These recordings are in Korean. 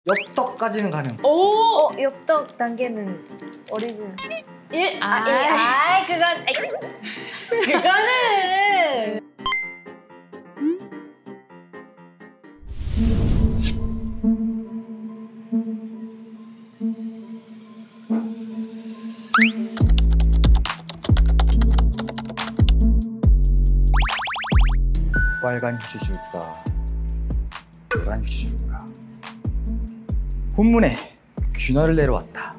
엽떡까지는 가능. 오! 엽떡 단계는 오리지널. 예? 그건 그거는 빨간 휴지 줄까? 노란 휴지 줄까? 본문에 균열을 내려왔다.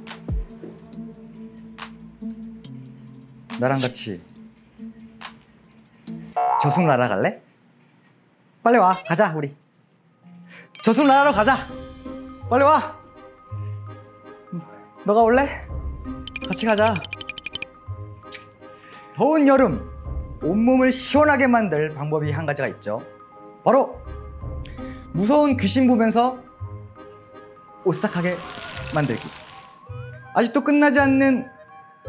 나랑 같이 저승 날아갈래? 빨리 와, 가자 우리. 저승 날아러 가자. 빨리 와. 너가 올래? 같이 가자. 더운 여름 온몸을 시원하게 만들 방법이 한 가지가 있죠. 바로 무서운 귀신 보면서 오싹하게 만들기. 아직도 끝나지 않는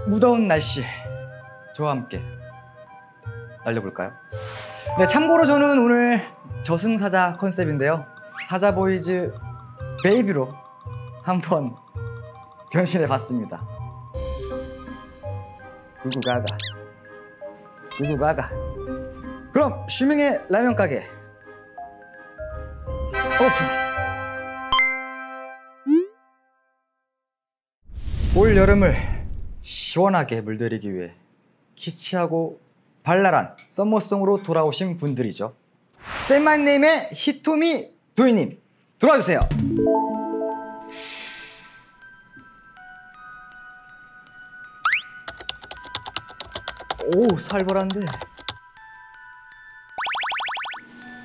무더운 날씨에 저와 함께 날려볼까요? 네, 참고로 저는 오늘 저승사자 컨셉인데요, 사자보이즈 베이비로 한번 변신해봤습니다. 구구가가 구구가가. 그럼 슈밍의 라면 가게 오픈. 올 여름을 시원하게 물들이기 위해 키치하고 발랄한 썸머송으로 돌아오신 분들이죠. 쌤마님의 히토미 도희님 들어와주세요. 오, 살벌한데.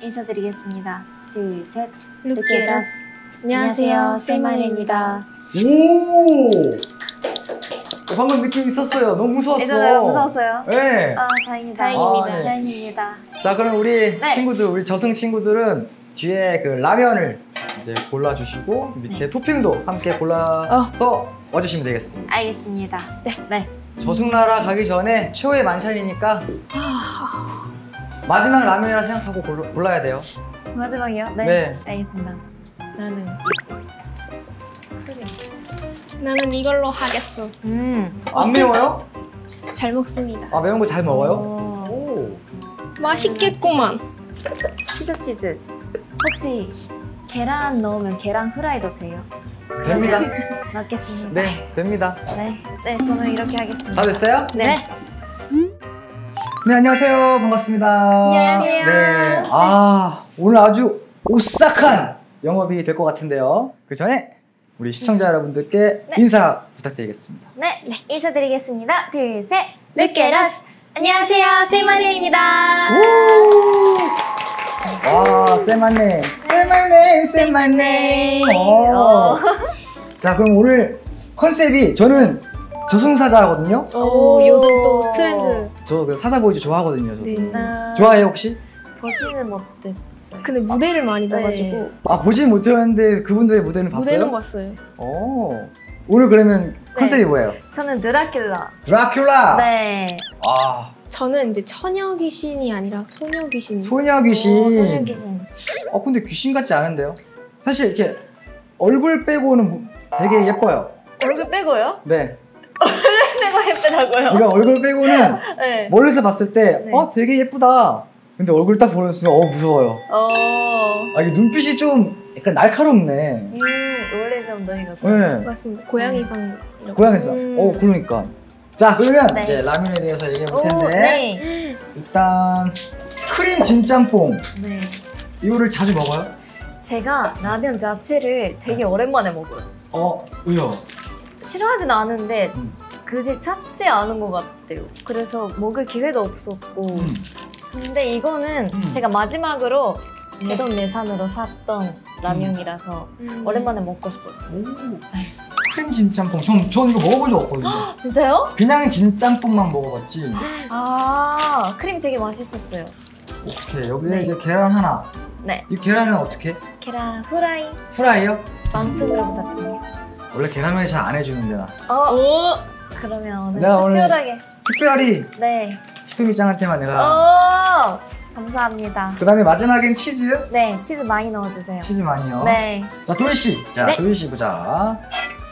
인사드리겠습니다. 둘, 셋. 루키에다스. 안녕하세요, 쌤마니입니다. 오! 방금 느낌 있었어요. 너무 무서웠어. 예전에 무서웠어요? 네. 아, 다행이다. 다행입니다. 네. 다행입니다. 자, 그럼 우리 네. 친구들, 우리 저승 친구들은 뒤에 그 라면을 이제 골라주시고 밑에 토핑도 함께 골라서 와주시면 되겠습니다. 알겠습니다. 네. 저승나라 가기 전에 최후의 만찬이니까 마지막 라면이라 생각하고 골라야 돼요. 마지막이요? 네. 네. 알겠습니다. 나는 크림. 나는 이걸로 하겠어. 안 매워요? 잘 먹습니다. 아, 매운 거 잘 먹어요? 오. 오. 맛있겠구만. 피자 치즈. 혹시 계란 넣으면 계란 후라이도 돼요? 됩니다. 넣겠습니다. 네, 됩니다. 네. 네, 저는 이렇게 하겠습니다. 다 됐어요? 네. 네, 안녕하세요. 반갑습니다. 안녕하세요. 네. 아, 오늘 아주 오싹한 영업이 될 것 같은데요. 그 전에 우리 시청자 여러분들께 네. 인사 부탁드리겠습니다. 네. 인사드리겠습니다. 둘, 셋. 루키에다스. 안녕하세요, 쌤마니입니다. 와, 쌤만님. 쌤만님, 쌤만님. 자, 그럼 오늘 컨셉이, 저는 저승사자거든요. 오, 요즘 또 트렌드. 저 그 사자보이즈 좋아하거든요. 저도. 네. 좋아해요, 혹시? 보지는 못했어요. 근데 무대를 많이 네. 봐가지고 아, 보진 못했는데 그분들의 무대는 봤어요? 무대는 봤어요. 오늘 그러면 컨셉이 뭐예요? 저는 드라큘라. 드라큘라! 네. 아, 저는 이제 처녀 귀신이 아니라 소녀 귀신. 소녀 귀신. 오, 소녀 귀신. 근데 귀신 같지 않은데요? 사실 이렇게 얼굴 빼고는 되게 예뻐요. 얼굴 빼고요? 네. 빼고 예쁘다고요? 그러니까 얼굴 빼고는 네. 멀리서 봤을 때 네. 되게 예쁘다. 근데 얼굴 딱 보는 순간 무서워요. 아, 이게 눈빛이 좀 약간 날카롭네. 원래 좀 너희가. 네. 맞습니다. 고양이상 이렇게. 고향에서. 그러니까. 자, 그러면 네. 이제 라면에 대해서 얘기해 볼 오, 텐데. 네. 일단 크림 진짬뽕. 네. 이거를 자주 먹어요? 제가 라면 자체를 되게 오랜만에 먹어요. 왜요? 싫어하진 않은데 음. 그지 찾지 않은 것 같아요. 그래서 먹을 기회도 없었고. 근데 이거는 제가 마지막으로 제 돈 내산으로 샀던 라면이라서 오랜만에 먹고 싶었어요. 크림 진짬뽕. 전 이거 먹어본 적 없거든요. 진짜요? 그냥 진짬뽕만 먹어봤지. 아, 크림 되게 맛있었어요. 오케이, 여기에 네. 이제 계란 하나. 네. 이 계란은 어떻게? 계란 후라이 후라이요? 빵스으로 부탁드립니다. 원래 계란 후라이 잘 안 해주는데 나. 오, 그러면 오늘 내가 오늘- 특별하게. 특별히 네. 히토미짱한테만 내가 감사합니다. 그 다음에 마지막엔 치즈. 네, 치즈 많이 넣어주세요. 치즈 많이요. 네. 자, 도희 씨. 자, 네. 도희 씨 보자.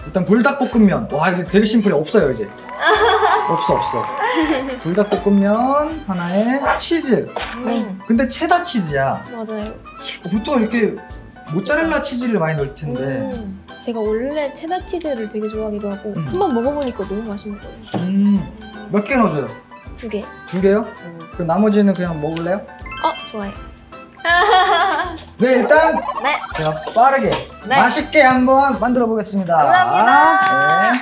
일단 불닭볶음면. 와, 이거 되게 심플해. 없어요, 이제. 없어. 불닭볶음면 하나에 치즈. 근데 체다 치즈야. 맞아요. 보통 이렇게 모짜렐라 치즈를 많이 넣을 텐데. 제가 원래 체다 치즈를 되게 좋아하기도 하고 한번 먹어보니까 너무 맛있는 거예요. 몇 개 넣어줘요? 2개. 2개요? 그 나머지는 그냥 먹을래요? 좋아요. 네, 일단 네. 제가 빠르게 네. 맛있게 한번 만들어 보겠습니다. 감사합니다. 네.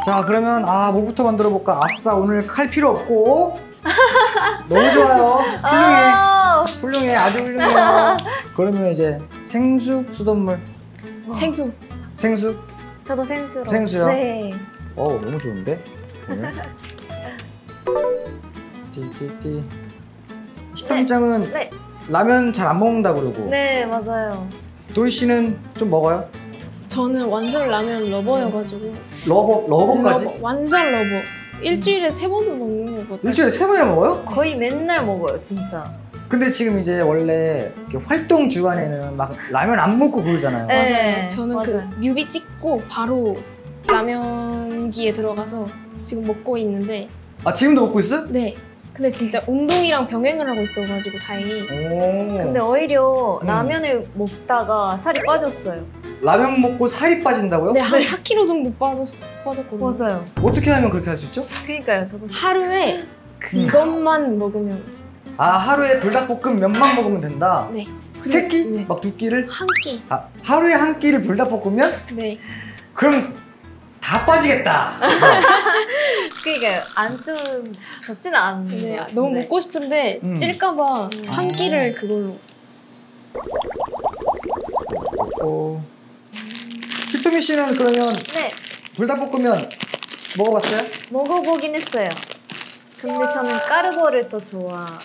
자, 그러면 뭐부터 만들어 볼까? 아싸, 오늘 칼 필요 없고. 너무 좋아요. 훌륭해, 아주 훌륭해요. 그러면 이제 생수, 수돗물. 생수. 생수? 저도 생수로. 생수요? 네. 너무 좋은데? 네. 띠띠띠. 식당장은 네. 라면 잘 안 먹는다 그러고. 네, 맞아요. 도희 씨는 좀 먹어요? 저는 완전 라면 러버여가지고. 러버까지? 완전 러버. 일주일에 3번은 먹는 거거든요. 일주일에 3번이나 먹어요? 거의 맨날 먹어요, 진짜. 근데 지금 이제 원래 이렇게 활동 주간에는 막 라면 안 먹고 그러잖아요. 네. 맞아요. 저는 맞아요. 그 뮤비 찍고 바로 라면기에 들어가서 지금 먹고 있는데 지금도 먹고 있어? 네. 근데 진짜 운동이랑 병행을 하고 있어가지고 다행히. 오. 근데 오히려 음. 라면을 먹다가 살이 빠졌어요. 라면 먹고 살이 빠진다고요? 네, 한 4kg 정도 빠졌거든요. 맞아요. 어떻게 하면 그렇게 할 수 있죠? 그러니까요, 저도. 하루에 그것만 먹으면 하루에 불닭볶음 면만 먹으면 된다? 네. 세 끼? 네. 막 2끼를? 한 끼. 하루에 한 끼를 불닭볶음면? 네. 그럼 다 빠지겠다. 그러니까요, 좋지는 않은 네, 것 같은데. 너무 먹고 싶은데 찔까봐 한 끼를 그걸로. 히토미 씨는 그러면 네, 불닭볶음면 먹어봤어요? 먹어보긴 했어요. 근데 저는 까르보를 더 좋아해요.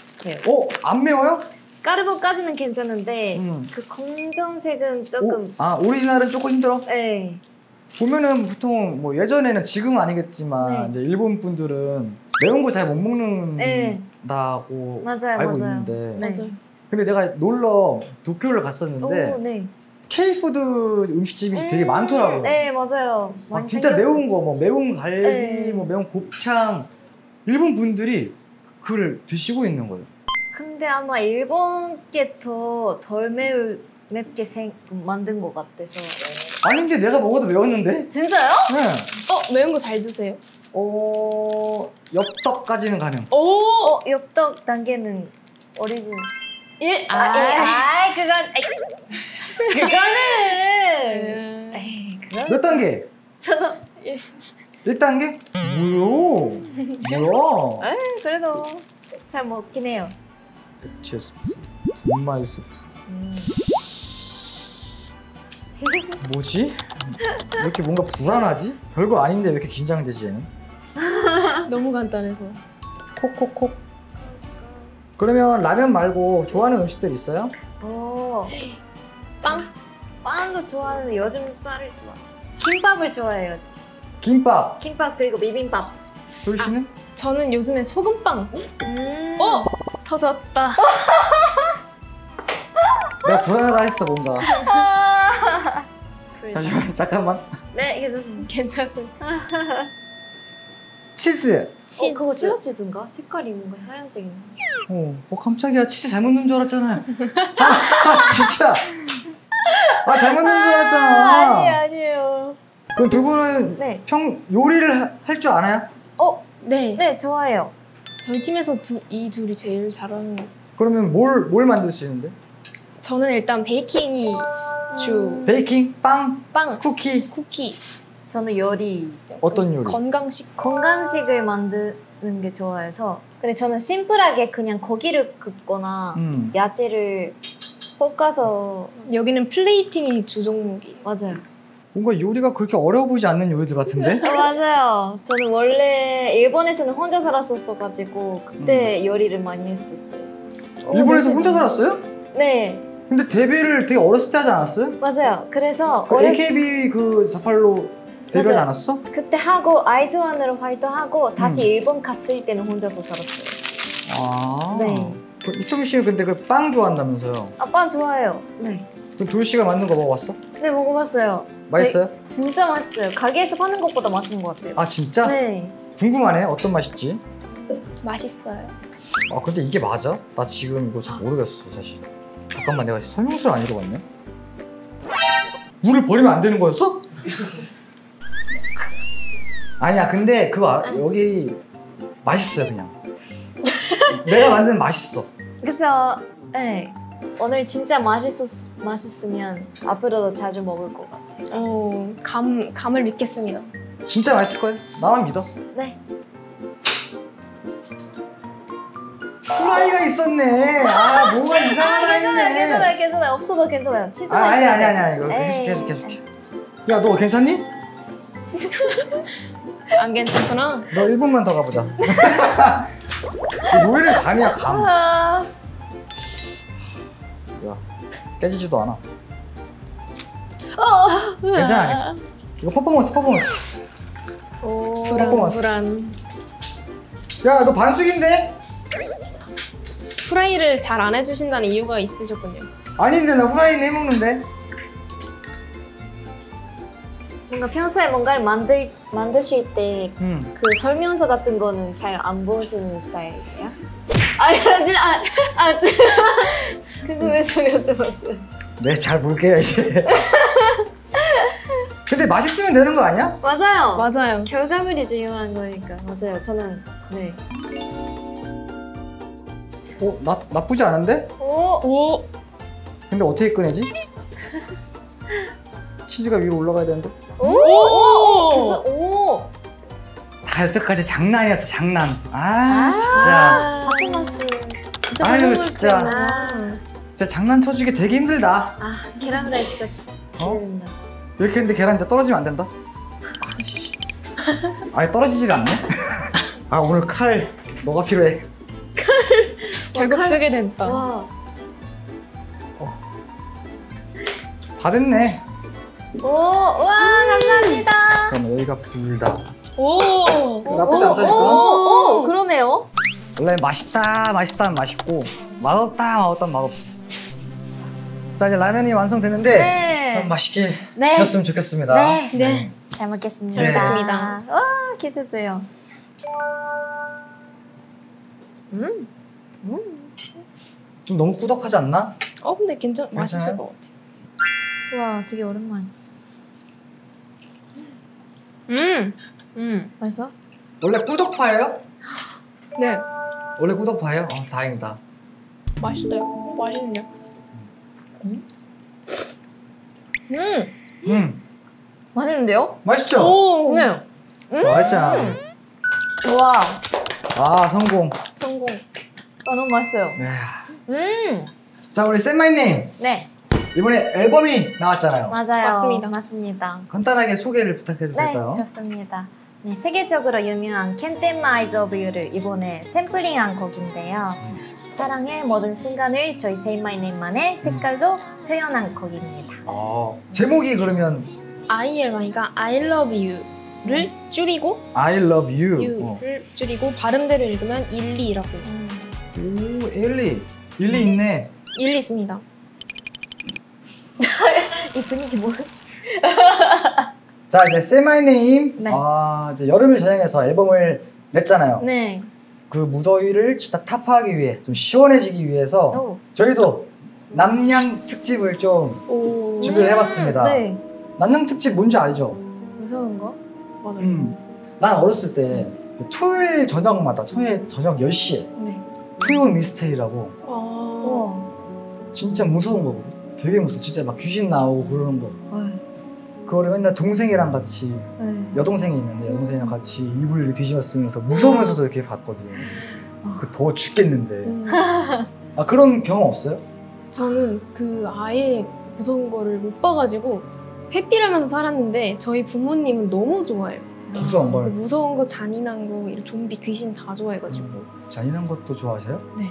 안 매워요? 까르보까지는 괜찮은데 그 검정색은 조금. 오리지널은 조금 힘들어? 네. 보면은 보통 뭐 예전에는 지금은 아니겠지만 네. 이제 일본 분들은 매운 거 잘 못 먹는다고 네. 맞아요, 알고 맞아요. 있는데 네. 맞아요. 근데 제가 놀러 도쿄를 갔었는데 오, 네. K푸드 음식집이 되게 많더라고요. 네, 맞아요. 많이 진짜 생겼어요. 매운 거, 뭐 매운 갈비, 네. 뭐 매운 곱창 일본 분들이 그걸 드시고 있는 거예요. 근데 아마 일본 게 더 덜 맵게 만든 것 같아서. 아닌데 내가 먹어도 매웠는데? 진짜요? 네. 매운 거 잘 드세요? 엽떡까지는 가능. 오! 엽떡 단계는 오리지널. 그거는. 에이, 그건. 몇 단계? 저도. 1단계? 뭐야? 에이, 그래도 잘 먹긴 해요. 제 분말 스프. 뭐지? 왜 이렇게 뭔가 불안하지? 별거 아닌데 왜 이렇게 긴장되지 얘는? 너무 간단해서. 콕콕콕. 그러면 라면 말고 좋아하는 음식들 있어요? 빵? 빵도 좋아하는데 요즘 쌀을 좋아. 김밥을 좋아해요. 요즘. 김밥. 김밥 그리고 비빔밥. 도희 씨는? 저는 요즘에 소금빵. 터졌다. 내가 불안하다 했어 뭔가. 그래. 잠깐만. 네, 이게 좀. 괜찮았어요. 치즈. 그거 치즈인가? 색깔이 뭔가 하얀색이네. 깜짝이야. 치즈 잘못 넣은 줄 알았잖아요. 진짜. 잘못 넣은 줄 알았잖아. 아니에요. 그럼 두 분은 네. 요리를 할 줄 아나요? 네. 네, 좋아해요. 저희 팀에서 이 둘이 제일 잘하는 거. 그러면 뭘 만들 수 있는데? 저는 일단 베이킹이 주. 베이킹, 빵, 빵, 쿠키. 저는 요리. 어떤 요리? 건강식을 만드는 게 좋아해서. 근데 저는 심플하게 그냥 고기를 굽거나 야채를 볶아서. 여기는 플레이팅이 주 종목이에요. 맞아요. 뭔가 요리가 그렇게 어려워 보이지 않는 요리들 같은데? 맞아요. 저는 원래 일본에서는 혼자 살았었어가지고 그때 요리를 많이 했었어요. 일본에서 혼자 살았어요? 네, 근데 데뷔를 되게 어렸을 때 하지 않았어요? 맞아요. 그래서 AKB 그 48로 데뷔하지 맞아요. 않았어? 그때 하고 아이즈원으로 활동하고 다시 일본 갔을 때는 혼자서 살았어요. 아. 네. 이토미 씨는 근데 그 빵 좋아한다면서요? 아빠 좋아해요. 네. 그럼 도희 씨가 만든 거 먹어봤어? 네, 먹어봤어요. 맛있어요? 진짜 맛있어요. 가게에서 파는 것보다 맛있는 것 같아요. 아 진짜? 네. 궁금하네. 어떤 맛일지. 맛있어요. 아 근데 이게 맞아? 나 지금 이거 잘 모르겠어 사실. 잠깐만 내가 설명서를 안 읽어봤네. 물을 버리면 안 되는 거였어? 아니야 근데 그거 여기 맛있어요 그냥. 내가 만든 맛있어. 그쵸? 네. 오늘 진짜 맛있으면 앞으로도 자주 먹을 것 같아요. 감을 믿겠습니다. 진짜 맛있을 거야. 나만 믿어. 네. 후라이가 있었네. 아 뭐가 이상하다 했네. 괜찮아요. 없어도 괜찮아요. 치즈가 아니야 있어요. 아니야 이거 에이. 계속. 야 너 괜찮니? 안 괜찮구나. 너 1분만 더 가보자. 요리는 감이야 감. 아, 야 깨지지도 않아. 괜찮아. 이거 퍼포먼스. 오. 불안. 야 너 반숙인데? 프라이를 잘 안 해주신다는 이유가 있으셨군요. 아닌데 나 후라이는 해먹는데. 뭔가 평소에 뭔가를 만드실 때 그 설명서 같은 거는 잘 안 보시는 스타일이세요? 궁금해서 여쭤봤어요. 네 잘 볼게요 이제. 근데 맛있으면 되는 거 아니야? 맞아요. 결과물이 중요한 거니까. 맞아요. 저는 네. 나쁘지 않은데? 오. 근데 어떻게 꺼내지? 치즈가 위로 올라가야 되는데. 괜찮. 오. 다 여태까지 장난이었어 장난. 진짜. 퍼포먼스. 아유 진짜. 아. 진짜 장난 쳐주기 되게 힘들다. 계란 후라이 진짜 기대된다. 이렇게 했는데 계란 진짜 떨어지면 안 된다. 아예 떨어지질 않네. 오늘 칼 뭐가 필요해? 결국 쓰게 됐다. 와. 다 됐네. 우와, 감사합니다. 그럼 여기가 불다. 오. 나쁘지 않다니까. 오, 그러네요. 원래 맛있다 맛있다면 맛있고 맛없다 맛없어. 자 이제 라면이 완성되는데 네. 그럼 맛있게 네. 드셨으면 좋겠습니다. 네. 잘 먹겠습니다. 잘 먹겠습니다. 와, 기대돼요. 좀 너무 꾸덕하지 않나? 근데 맛있을 것 같아요. 와, 되게 오랜만. 맛있어? 원래 꾸덕파예요? 네. 원래 꾸덕파예요? 다행이다. 맛있어요. 맛있네요. 맛있는데요? 맛있죠? 오. 네. 맛있잖아. 와, 성공. 성공. 너무 맛있어요. 네. 자 우리 쌤마이님 네, 이번에 앨범이 나왔잖아요. 맞아요. 맞습니다. 간단하게 소개를 부탁해도 네, 될까요? 좋습니다. 네, 세계적으로 유명한 Can't Take My Eyes Off You를 이번에 샘플링한 곡인데요. 사랑의 모든 순간을 저희 Say My Name만의 색깔로 표현한 곡입니다. 제목이 그러면 ILY가 I love you를 줄이고 I love you. you를 줄이고 발음대로 읽으면 일리라고. 오, 일리 있네. 일리 있습니다. 이 분위기 뭐지? 자 이제 Say My Name. 네. 이제 여름을 전향해서 앨범을 냈잖아요. 네. 그 무더위를 진짜 타파하기 위해 좀 시원해지기 위해서 오. 저희도 남양 특집을 좀 준비를 해봤습니다. 네. 남양 특집 뭔지 알죠? 무서운 거? 맞아요. 난 어렸을 때 토요일 저녁마다 토요일 저녁 10시에 네. 토요 미스테리라고 우와. 진짜 무서운 거거든. 되게 무서워. 진짜 막 귀신 나오고 그러는 거. 네. 그거를 맨날 동생이랑 같이 네. 여동생이 있는데 여동생이랑 같이 이불 뒤집어 쓰면서 무서우면서도 이렇게 봤거든. 그 더워 죽겠는데. 그런 경험 없어요? 저는 그 아예 무서운 거를 못 봐가지고 회피하면서 살았는데 저희 부모님은 너무 좋아해요. 무서운 걸. 무서운 거, 잔인한 거, 이런 좀비, 귀신 다 좋아해가지고. 잔인한 것도 좋아하세요? 네.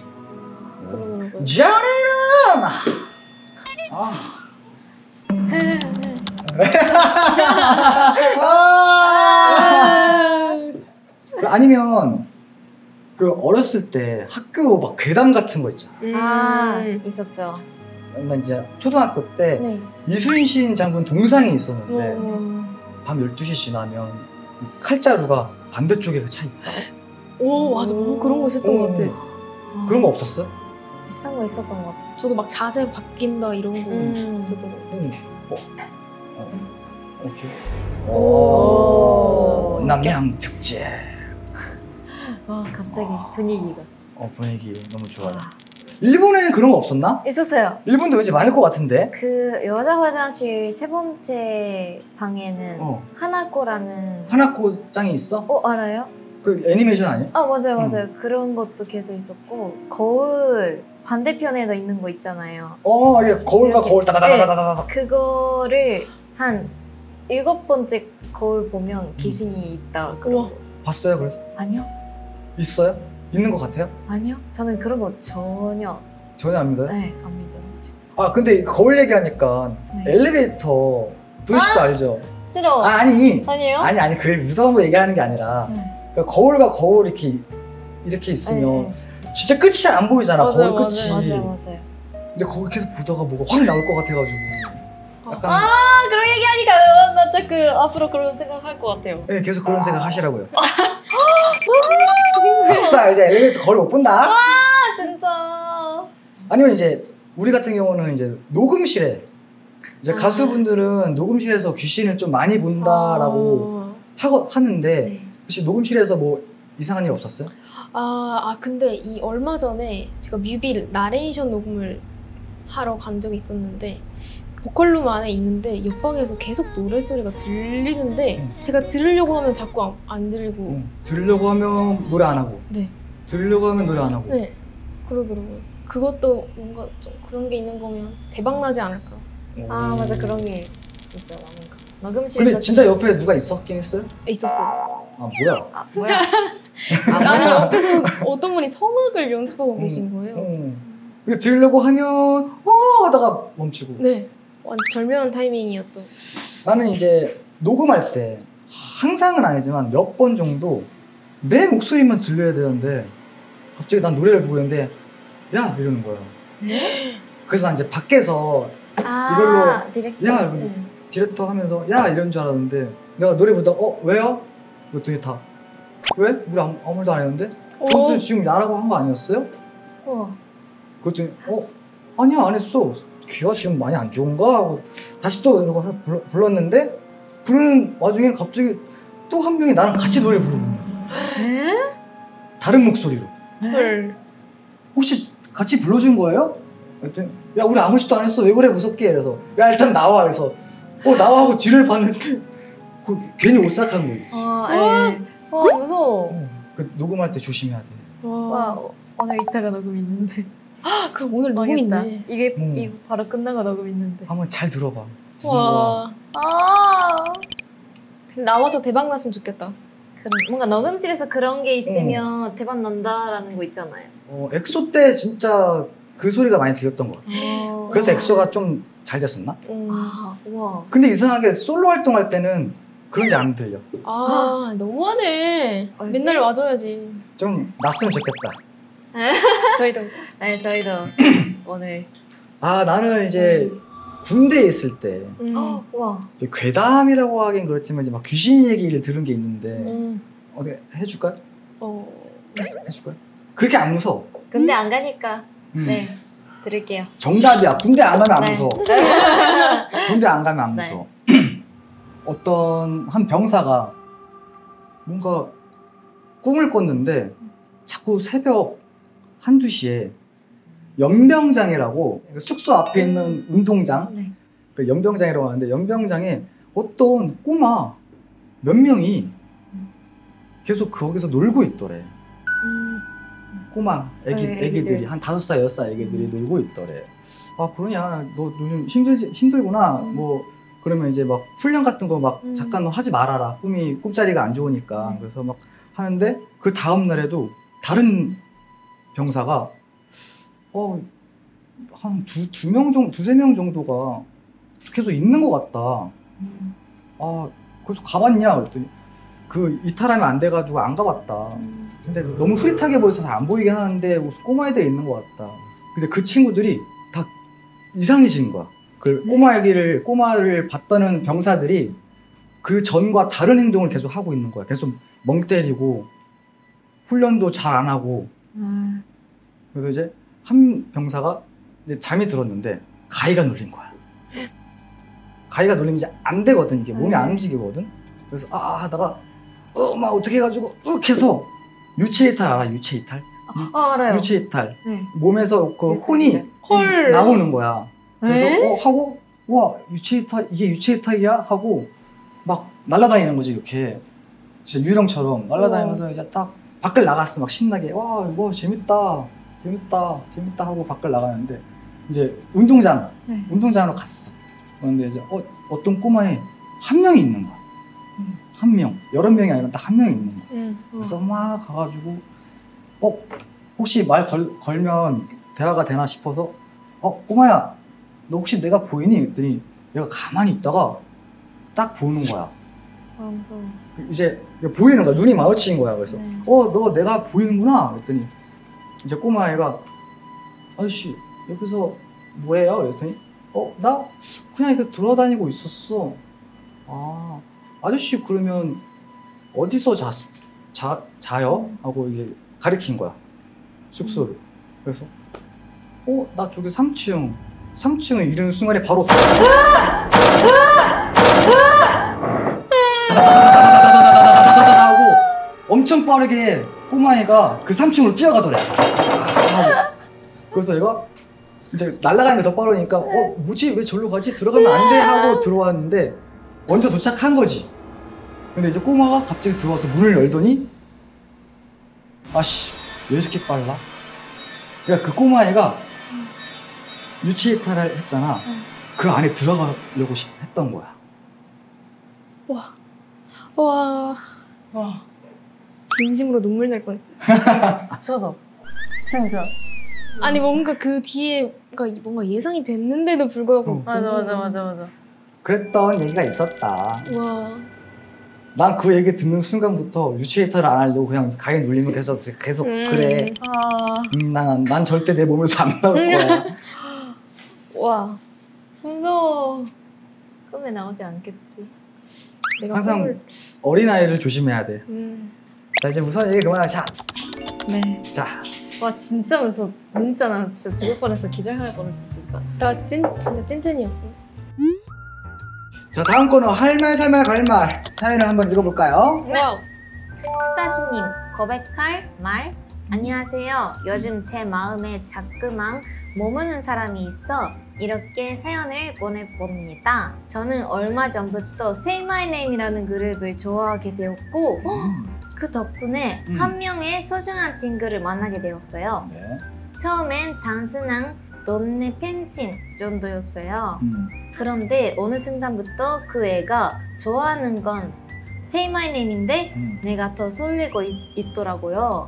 그러더라고요. 잔인한! 아니면 그 어렸을 때 학교 막 괴담 같은 거 있잖아. 아 있었죠. 나 이제 초등학교 때 네. 이순신 장군 동상이 있었는데 음. 밤 12시 지나면 이 칼자루가 반대쪽에 차 있다. 오 맞아. 그런 거 있었던 것 같아. 그런 거 없었어? 비싼 거 있었던 것 같아. 저도 막 자세 바뀐다 이런 거 있었던 것 같아. 오케이. 오. 남양 특제. 갑자기 분위기가. 분위기 너무 좋아요. 와. 일본에는 그런 거 없었나? 있었어요. 일본도 왠지 많을 것 같은데. 그 여자 화장실 세 번째 방에는 하나코라는 하나코 짱이 있어? 알아요? 그 애니메이션 아니야? 맞아요. 그런 것도 계속 있었고 거울 반대편에도 있는 거 있잖아요. 이게 거울과 이렇게. 거울 따다다다다다다. 그거를 한 7번째 거울 보면 귀신이 있다. 우와. 봤어요? 그래서 아니요? 있어요? 있는 것 같아요? 아니요? 저는 그런 거 전혀 전혀 안 믿어요? 네, 안 믿어요. 근데 거울 얘기하니까 네. 엘리베이터 도희씨도 알죠? 싫어. 아니에요? 아니 그게 무서운 거 얘기하는 게 아니라 네. 그러니까 거울과 거울 이렇게 있으면 네. 진짜 끝이 안 보이잖아. 맞아요, 거울 끝이. 맞아요. 근데 거기 계속 보다가 뭐가 확 나올 것 같아가지고 약간 그런 얘기하니까 나 진짜 그 앞으로 그런 생각할 것 같아요. 네, 계속 그런 생각 하시라고요. 아싸 이제 엘리베이터 거울 못 본다. 진짜. 아니면 이제 우리 같은 경우는 이제 녹음실에 이제 가수분들은 녹음실에서 귀신을 좀 많이 본다라고 하는데 네. 혹시 녹음실에서 뭐 이상한 일 없었어요? 근데 이 얼마 전에 제가 뮤비 나레이션 녹음을 하러 간 적이 있었는데 보컬룸 안에 있는데 옆방에서 계속 노래소리가 들리는데 제가 들으려고 하면 자꾸 안 들리고 들으려고 하면 노래 안 하고 네. 들으려고 하면 노래 안 하고 네 그러더라고요. 그것도 뭔가 좀 그런 게 있는 거면 대박 나지 않을까. 맞아 그런 게 있잖아 뭔가 녹음실에서. 근데 진짜 옆에 누가 있었긴 했어요? 있었어요. 뭐야? 아니 옆에서 어떤 분이 성악을 연습하고 계신 거예요. 이거 들으려고 하면 하다가 멈추고 네 완전 절묘한 타이밍이었던. 나는 이제 녹음할 때 항상은 아니지만 몇 번 정도 내 목소리만 들려야 되는데 갑자기 난 노래를 부르고 있는데 야 이러는 거야. 네? 그래서 난 이제 밖에서 이걸로 디렉터. 야 디렉터 하면서 야 이런 줄 알았는데 내가 노래 부르다가 왜요? 그랬더니 다 왜? 우리 아무 말도 안 했는데? 근데 지금 나라고 한 거 아니었어요? 그랬더니 아니야 안 했어. 귀가 지금 많이 안 좋은가? 하고 다시 또 이러고 불렀는데 부르는 와중에 갑자기 또 한 명이 나랑 같이 노래 부르고 있는 거야. 다른 목소리로. 헐. 혹시 같이 불러준 거예요? 그랬더니 야 우리 아무 짓도 안 했어. 왜 그래 무섭게. 그래서 야 일단 나와. 그래서 나와 하고 뒤를 봤는데 괜히 오싹한 거 있지. 무서워. 녹음할 때 조심해야 돼. 오늘 이따가 녹음 있는데. 그럼 오늘 녹음 있네. 이거 바로 끝나고 녹음 있는데. 한번 잘 들어봐. 와. 근데 나와서 대박 났으면 좋겠다. 뭔가 녹음실에서 그런 게 있으면 대박 난다라는 거 있잖아요. 엑소 때 진짜 그 소리가 많이 들렸던 것 같아. 그래서 엑소가 좀 잘 됐었나? 우와. 근데 이상하게 솔로 활동할 때는 그런 게 안 들려. 너무하네. 뭐지? 맨날 와줘야지. 좀 났으면 좋겠다. 저희도. 네, 저희도 오늘. 나는 이제 군대에 있을 때 우와. 이제 괴담이라고 하긴 그렇지만 이제 막 귀신 얘기를 들은 게 있는데 어떻게 해줄까요? 해줄까요? 그렇게 안 무서워. 근데 안 가니까 네 들을게요. 정답이야. 군대 안 가면 안 네. 무서워. 군대 안 가면 안 네. 무서워. 어떤 한 병사가 뭔가 꿈을 꿨는데 자꾸 새벽 1~2시에 연병장이라고 숙소 앞에 있는 운동장 네. 그 연병장이라고 하는데 연병장에 어떤 꼬마 몇 명이 계속 거기서 놀고 있더래. 꼬마 애기들이 한 5살 6살 애기들이 놀고 있더래. 그러냐 너 요즘 힘들구나 뭐 그러면 이제 막 훈련 같은 거 막 잠깐 너 하지 말아라. 꿈자리가 안 좋으니까. 그래서 막 하는데 그 다음 날에도 다른 병사가 한 두세 명 정도가 계속 있는 것 같다. 그래서 가봤냐? 그랬더니 그 이탈하면 안 돼가지고 안 가봤다. 근데 너무 흐릿하게 보여서 잘 안 보이긴 하는데 무슨 꼬마애들이 있는 것 같다. 근데 그 친구들이 다 이상해진 거야. 그 꼬마를 봤다는 병사들이 그 전과 다른 행동을 계속 하고 있는 거야. 계속 멍 때리고 훈련도 잘 안 하고. 그래서 이제 한 병사가 이제 잠이 들었는데 가위가 눌린 거야. 가위가 눌리면 이제 안 되거든. 이게 몸이 안 움직이거든. 그래서 내가 막 어떻게 해가지고 해서 유체이탈 알아? 유체이탈? 알아요. 유체이탈. 네. 몸에서 그 혼이 헐. 나오는 거야. 그래서 에? 하고 와 유체이탈 이게 유체이탈이야 하고 막 날아다니는 거지 이렇게 진짜 유령처럼 날아다니면서 이제 딱 밖을 나갔어. 막 신나게 와 뭐 재밌다 하고 밖을 나가는데 이제 운동장으로 갔어. 그런데 이제 어떤 꼬마에 한 명이 있는 거야. 한 명, 여러 명이 아니라 딱 한 명이 있는 거야. 그래서 막 가가지고 혹시 말 걸면 대화가 되나 싶어서 꼬마야 너 혹시 내가 보이니? 그랬더니 얘가 가만히 있다가 딱 보는 거야. 무서워. 이제 보이는 거야. 눈이 마주친 거야. 그래서 네. 너 내가 보이는구나. 그랬더니 이제 꼬마애가 아저씨 여기서 뭐해요? 그랬더니 나 그냥 이렇게 돌아다니고 있었어. 아저씨 그러면 어디서 자요? 하고 이게 가리킨 거야. 숙소를. 그래서 나 저기 3층을 이르는 순간에 바로 하고 엄청 빠르게 꼬마애가 그 3층으로 뛰어가더래. 그래서 얘가 이제 날아가는 게 더 빠르니까 뭐지 왜 절로 가지? 들어가면 안 돼 하고 들어왔는데 먼저 도착한 거지. 근데 이제 꼬마가 갑자기 들어와서 문을 열더니 아씨 왜 이렇게 빨라? 그러니까 그 꼬마애가 유치이탈을 했잖아. 그 안에 들어가려고 했던 거야. 와. 진심으로 눈물 날 뻔했어요. 저도 진짜. 아니 뭔가 그 뒤에 뭔가 예상이 됐는데도 불구하고 맞아. 그랬던 얘기가 있었다. 와. 난 그 얘기 듣는 순간부터 유치이탈을 안 하려고 그냥 가위 눌리면 계속 그래. 난 절대 내 몸에서 안 나올 거야. 와. 무서워. 꿈에 나오지 않겠지. 내가 항상 어린아이를 조심해야 돼. 자 이제 무서운 얘기 그만하자. 네. 자. 와 진짜 무서워. 진짜 나 진짜 죽을 뻔했어. 기절할 뻔했어 진짜. 나 진짜 찐텐이었어. 자 다음 코너 할 말 살말 갈말 사연을 한번 읽어볼까요? 와우. 스타시님 고백할 말. 안녕하세요. 요즘 제 마음에 자꾸만 머무는 사람이 있어 이렇게 사연을 보내봅니다. 저는 얼마 전부터 Say My Name이라는 그룹을 좋아하게 되었고 그 덕분에 한 명의 소중한 친구를 만나게 되었어요. 네. 처음엔 단순한 넌내 팬친 정도였어요. 그런데 어느 순간부터 그 애가 좋아하는 건 Say My Name인데 내가 더 설레고 있더라고요.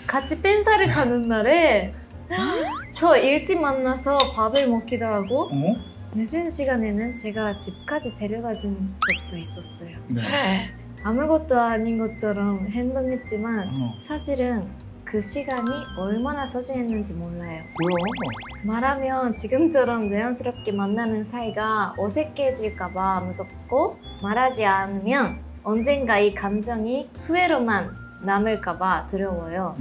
같이 팬사를 가는 날에 더 일찍 만나서 밥을 먹기도 하고 늦은 시간에는 제가 집까지 데려다 준 적도 있었어요. 네. 아무것도 아닌 것처럼 행동했지만 사실은 그 시간이 얼마나 소중했는지 몰라요. 말하면 지금처럼 자연스럽게 만나는 사이가 어색해질까봐 무섭고 말하지 않으면 언젠가 이 감정이 후회로만 남을까봐 두려워요.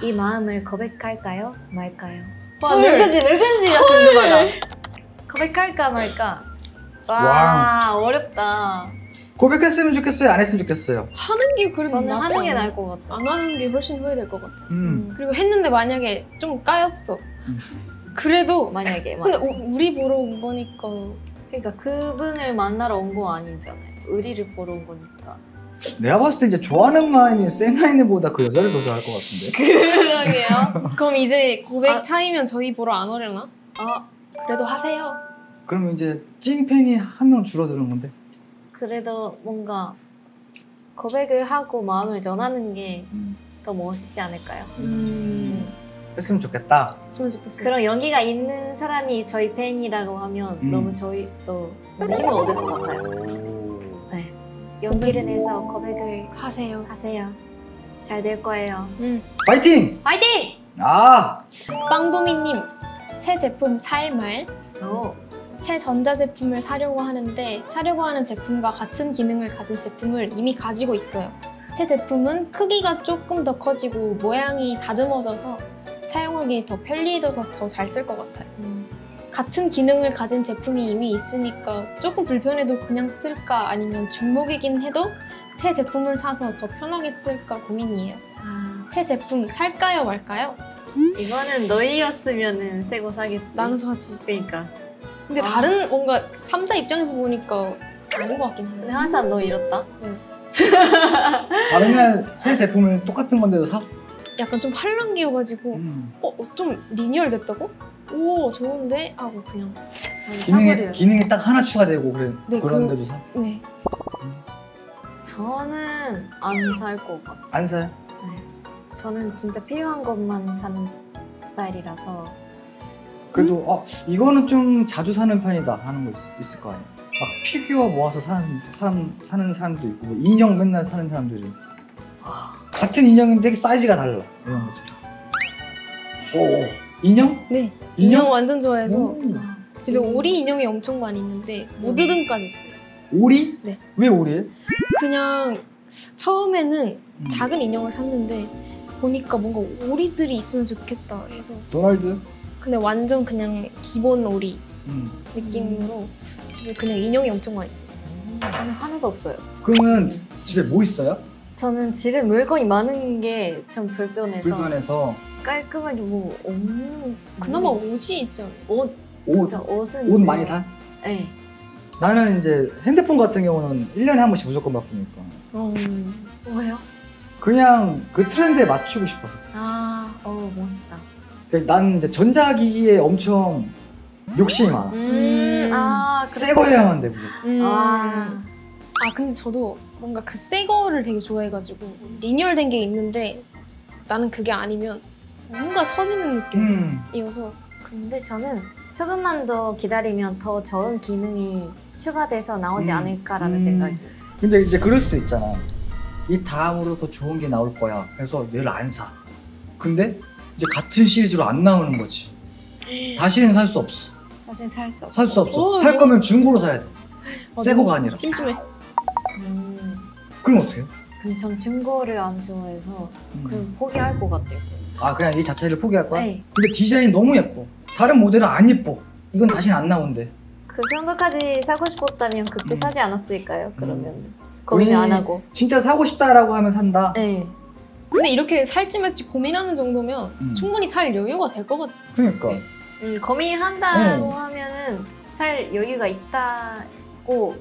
이 마음을 고백할까요? 말까요? 와 누군지가 궁금하다. 고백할까 말까? 와 어렵다. 고백했으면 좋겠어요? 안 했으면 좋겠어요? 하는 게 그래도 저는 낫지 하는 게 않아? 나을 것 같아. 안 하는 게 훨씬 후회될 것 같아. 음. 그리고 했는데 만약에 좀 까였어. 그래도 만약에 근데 우리 보러 온 거니까. 그러니까 그분을 만나러 온 거 아니잖아요. 의리를 보러 온 거니까. 내가 봤을 때 이제 좋아하는 마음이 세나이네보다 그 여자를 더 좋아할 것 같은데. 그러게요. 그럼 이제 고백 아. 차이면 저희 보러 안 오려나? 그래도 하세요. 그러면 이제 찐팬이 한 명 줄어드는 건데. 그래도 뭔가 고백을 하고 마음을 전하는 게 더 멋있지 않을까요? 했으면 좋겠다. 했으면 좋겠어요. 그런 연기가 있는 사람이 저희 팬이라고 하면 너무 저희도 뭔가 힘을 얻을 것 같아요. 네. 용기를 내서 고백을 하세요. 하세요. 잘 될 거예요. 파이팅! 파이팅! 아! 빵도미님, 새 제품 살 말. 오. 새 전자제품을 사려고 하는데 사려고 하는 제품과 같은 기능을 가진 제품을 이미 가지고 있어요. 새 제품은 크기가 조금 더 커지고 모양이 다듬어져서 사용하기 더 편리해져서 더 잘 쓸 것 같아요. 같은 기능을 가진 제품이 이미 있으니까 조금 불편해도 그냥 쓸까 아니면 중복이긴 해도 새 제품을 사서 더 편하게 쓸까 고민이에요. 새 제품 살까요 말까요? 이거는 너희였으면은 새 거 사겠지. 나는 사지. 그러니까. 근데 다른 뭔가 3자 입장에서 보니까 아닌 것 같긴 해요. 근데 항상 너 이렇다. 다르면 새 제품을 똑같은 건데도 사? 약간 좀 팔랑귀여가지고 좀 리뉴얼 됐다고? 오 좋은데? 하고 그냥 기능이 딱 하나 추가되고 그래. 네, 그런데도 사? 네. 저는 안 살 것 같아요. 안 사요? 네. 저는 진짜 필요한 것만 사는 스타일이라서. 그래도 이거는 좀 자주 사는 편이다 하는 거 있을 거 아니야. 막 피규어 모아서 사는 사람도 있고 뭐 인형 맨날 사는 사람들이 같은 인형인데 사이즈가 달라 이런 거죠. 오 인형? 네. 인형 완전 좋아해서 오. 집에 오리 인형이 엄청 많이 있는데 무드등까지 있어요. 오리? 네. 왜 오리예요? 그냥 처음에는 작은 인형을 샀는데 보니까 뭔가 오리들이 있으면 좋겠다 해서 도널드? 근데 완전 그냥 기본 오리 느낌으로 집에 그냥 인형이 엄청 많이 있어요. 저는 하나도 없어요. 그러면 집에 뭐 있어요? 저는 집에 물건이 많은 게 참 불편해서 불편해서 깔끔하게 뭐 없는. 그나마 옷이 있죠. 옷. 옷 진짜 옷은 옷 많이 사? 네. 나는 이제 핸드폰 같은 경우는 1년에 한 번씩 무조건 바꾸니까 왜요? 그냥 그 트렌드에 맞추고 싶어서. 멋있다. 나는 이제 전자기기에 엄청 욕심이 많아. 새 거 해야만 돼 무조건. 근데 저도 뭔가 그 새 거를 되게 좋아해가지고 리뉴얼된 게 있는데 나는 그게 아니면 뭔가 처지는 느낌이어서 근데 저는 조금만 더 기다리면 더 좋은 기능이 추가돼서 나오지 않을까라는 생각이. 근데 이제 그럴 수도 있잖아. 이 다음으로 더 좋은 게 나올 거야. 그래서 얘를 안 사. 근데 이제 같은 시리즈로 안 나오는 거지. 다시는 살 수 없어. 사실 살 수 없어. 살 수 없어. 살 거면 중고로 사야 돼. 새 거가 아니라. 찜찜해. 그럼 어떡해? 근데 전 중고를 안 좋아해서 그럼 포기할 것 같아요. 그냥 이 자체를 포기할 거야? 네. 근데 디자인이 너무 예뻐. 다른 모델은 안 예뻐. 이건 다시는 안 나온대. 그 정도까지 사고 싶었다면 그때 사지 않았을까요? 그러면 고민을 안 하고. 진짜 사고 싶다라고 하면 산다. 네. 근데 이렇게 살지 말지 고민하는 정도면 충분히 살 여유가 될 것 같아. 그러니까. 고민한다고 하면은 살 여유가 있고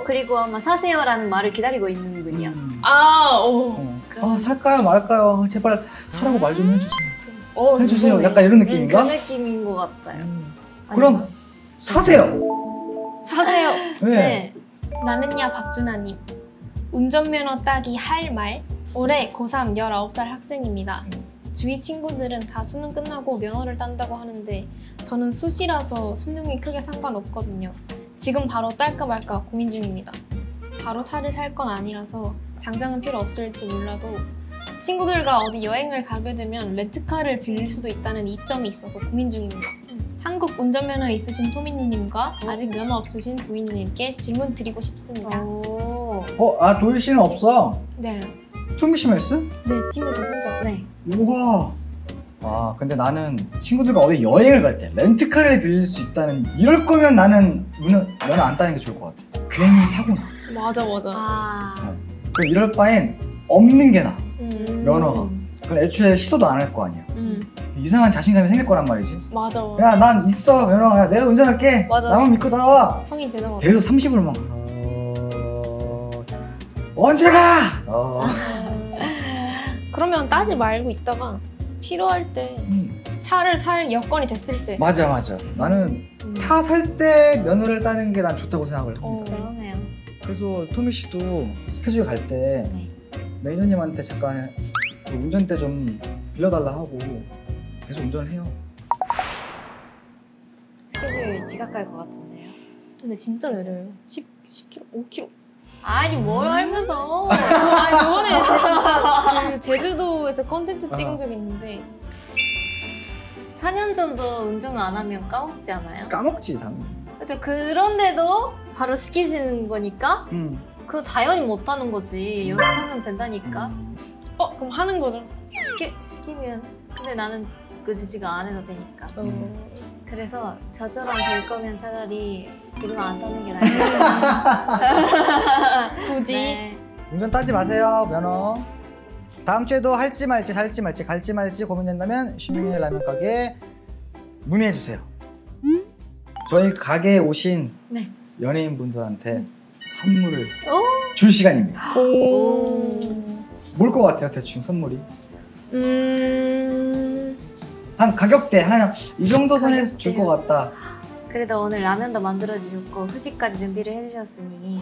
그리고 아마 사세요라는 말을 기다리고 있는 분이야. 살까요 말까요? 제발 사라고 말 좀 해주세요. 해주세요. 약간 이런 느낌인가? 그 느낌인 것 같아요. 그럼 사세요. 사세요. 네. 나는야 박준하님. 운전면허 따기 할 말. 올해 고3 19살 학생입니다. 주위 친구들은 다 수능 끝나고 면허를 딴다고 하는데 저는 수시라서 수능이 크게 상관없거든요. 지금 바로 딸까 말까 고민 중입니다. 바로 차를 살 건 아니라서 당장은 필요 없을지 몰라도 친구들과 어디 여행을 가게 되면 렌트카를 빌릴 수도 있다는 이점이 있어서 고민 중입니다. 한국 운전면허 있으신 토미누님과 아직 면허 없으신 도희누님께 질문 드리고 싶습니다. 도희 씨는 없어? 네. 토미 씨만 있어? 네, 팀에서 혼자. 네. 우와. 근데 나는 친구들과 어디 여행을 갈 때 렌트카를 빌릴 수 있다는 이럴 거면 나는 면허 안 따는 게 좋을 것 같아. 괜히 사고 나. 맞아. 그럼 이럴 바엔 없는 게 나아. 면허가. 그럼 애초에 시도도 안 할 거 아니야. 이상한 자신감이 생길 거란 말이지. 맞아. 야, 난 있어 면허가. 내가 운전할게. 맞아. 나만 믿고 나와. 성인 되자마자. 계속 30으로만 가. 언제 가? 그러면 따지 말고 있다가 필요할 때 차를 살 여건이 됐을 때. 맞아. 나는 차 살 때 면허를 따는 게 난 좋다고 생각을 합니다. 그러네요. 그래서 토미 씨도 스케줄 갈 때 네. 매니저님한테 잠깐 그 운전대 좀 빌려달라 하고 계속 운전을 해요. 스케줄 지각할 것 같은데요. 근데 진짜 느려요. 10km, 5km. 아니 뭘 알면서 저번에 진짜 그 제주도에서 컨텐츠 찍은 적이 있는데 4년 전도 운전 안 하면 까먹지 않아요? 까먹지 당연히. 그죠? 그런데도 바로 시키시는 거니까 그거 당연히 못하는 거지. 연습하면 된다니까. 그럼 하는 거죠? 시키면. 근데 나는 그지지가 안 해도 되니까. 그래서 저처럼 될 거면 차라리 지금 안 타는 게 나아요. 굳이. 네. 운전 따지 마세요, 면허. 다음 주에도 할지 말지, 살지 말지, 갈지 말지 고민된다면 신명의 라면 가게에 문의해 주세요. 저희 가게에 오신 네. 연예인 분들한테 선물을 오. 줄 시간입니다. 오. 뭘 것 같아요, 대충 선물이? 한 가격대 한 이 정도 선에서 줄 것 같다. 그래도 오늘 라면도 만들어 주셨고 후식까지 준비를 해주셨으니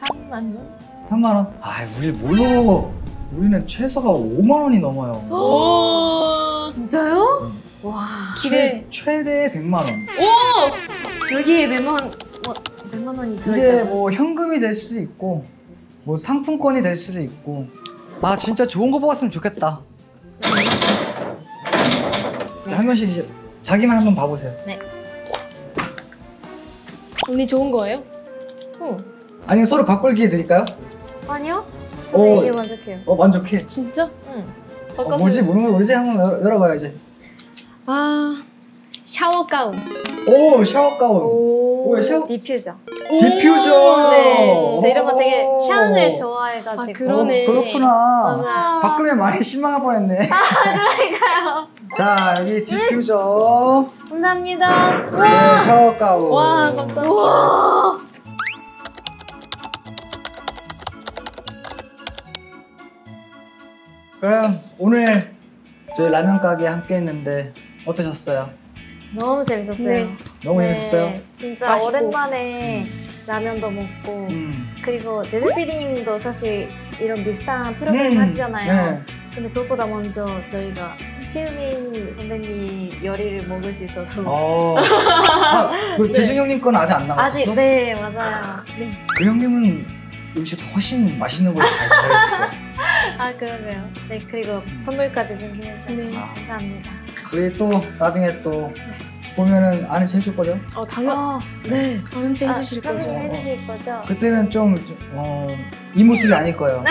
3만 원? 3만 원? 아, 우리 뭘로? 우리는 최소가 5만 원이 넘어요. 오. 진짜요? 와. 기대. 최대 100만 원. 오. 여기에 몇만 원이 이게 들어있다고? 뭐 현금이 될 수도 있고 뭐 상품권이 될 수도 있고. 아, 진짜 좋은 거 뽑았으면 좋겠다. 자, 한 명씩 이제 자기만 한번 봐보세요. 네. 언니 좋은 거예요? 아니면 서로 바꿀 기회 드릴까요? 아니요? 저는 이게 만족해요. 만족해. 진짜? 응. 뭐지? 모르는 거 모르지? 한번 열어봐요 이제. 아, 샤워 가운. 오, 샤워 가운. 오, 샤워- 디퓨저. 디퓨저. 네. 저 이런 거 되게 오. 향을 좋아해가지고. 아, 그러네. 그렇구나. 맞아요. 바꾸면 많이 실망할 뻔했네. 그러니까요. 자, 여기 디퓨저. 감사합니다. 네, 샤워 가운. 와, 감사합니다. 우와. 그럼 오늘 저희 라면 가게 함께 했는데 어떠셨어요? 너무 재밌었어요. 네. 너무 네, 재밌었어요? 진짜 맛있고. 오랜만에 라면도 먹고 그리고 제주 PD님도 사실 이런 비슷한 프로그램 하시잖아요. 네. 근데 그것보다 먼저 저희가 시우민 선배님 요리를 먹을 수 있어서 그 네. 재중 형님 건 아직 안 나왔어? 아직 네 맞아요. 그 형님은 음식 훨씬 맛있는 걸 잘 잘해줄 아 그러게요. 네 그리고 선물까지 준비해 주셔서 네. 감사합니다. 우리 또 나중에 또 보면은 아는 체 해줄 거죠? 당연. 네. 아는 체 해주실 거죠? 선배님 해주실 거죠? 그때는 좀 이 모습이 아닐 거예요.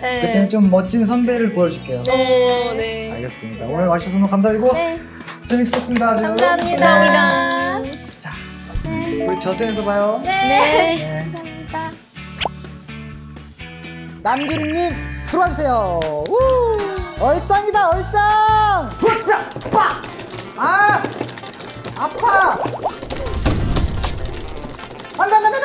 네. 그때는 좀 멋진 선배를 보여줄게요. 네. 네. 알겠습니다. 오늘 와주셔서 너무 감사드리고 네. 재밌었습니다. 아주. 감사합니다. 감사합니다. 자, 네. 우리 저승에서 봐요. 네. 네. 감사합니다. 남규리님 들어와주세요. 우! 얼짱이다 얼짱. 후짜 빡. 아 아파. 안돼 안돼 안돼